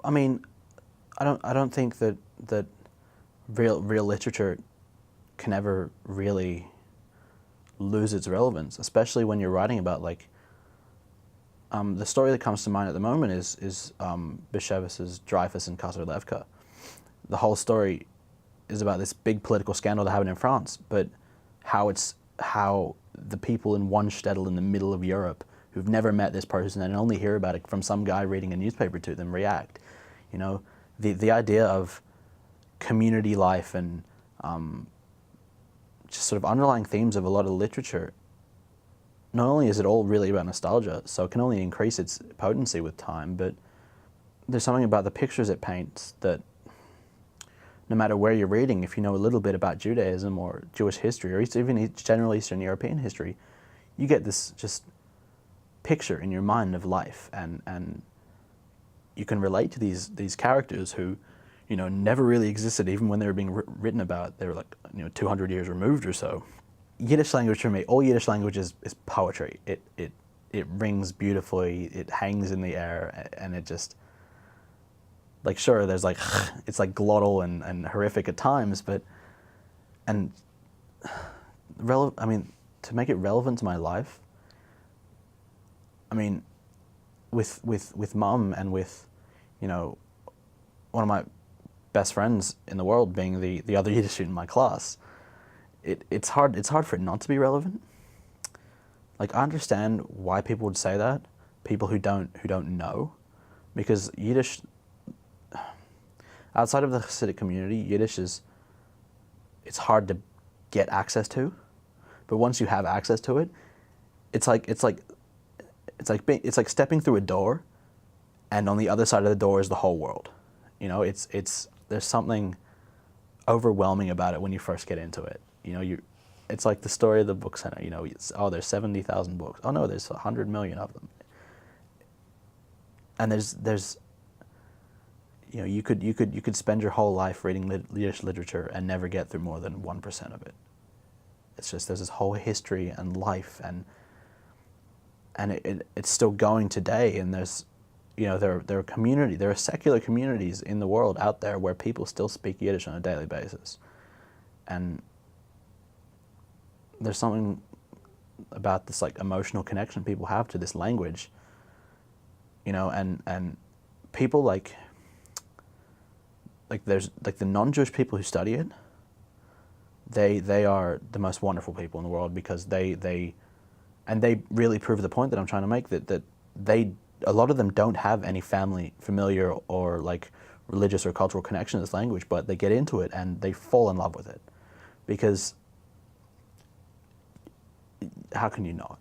I mean, I don't think that real literature can ever really lose its relevance, especially when you're writing about like the story that comes to mind at the moment is Bashevis's Dreyfus and Kassar-Lewka. The whole story is about this big political scandal that happened in France, but how the people in one shtetl in the middle of Europe who've never met this person and only hear about it from some guy reading a newspaper to them react. You know, the idea of community life and just sort of underlying themes of a lot of literature. Not only is it all really about nostalgia, so it can only increase its potency with time, but there's something about the pictures it paints that no matter where you're reading, if you know a little bit about Judaism or Jewish history, or even general Eastern European history, you get this just picture in your mind of life, and you can relate to these characters who, you know, never really existed even when they were being written about. They were like, you know, 200 years removed or so. Yiddish language for me, all Yiddish language is poetry. It rings beautifully, it hangs in the air, and it just, like, sure, there's like, it's like glottal and horrific at times, but, and, I mean, to make it relevant to my life, I mean, with Mum and with, you know, one of my best friends in the world being the other Yiddish student in my class, it's hard for it not to be relevant. Like, I understand why people would say that, people who don't know, because Yiddish, outside of the Hasidic community, Yiddish it's hard to get access to, but once you have access to it, it's like stepping through a door, and on the other side of the door is the whole world. You know, there's something overwhelming about it when you first get into it. You know, it's like the story of the book center. You know, there's 70,000 books. Oh no, there's 100 million of them. And there's you know, you could spend your whole life reading Yiddish literature and never get through more than 1% of it. It's just there's this whole history and life, and it's still going today. And there's, you know, there are secular communities in the world out there where people still speak Yiddish on a daily basis, and there's something about this like emotional connection people have to this language, you know, and people like there's like the non-Jewish people who study it, they are the most wonderful people in the world, because they really prove the point that I'm trying to make, that a lot of them don't have any familiar or like religious or cultural connection to this language, but they get into it and they fall in love with it, because how can you not?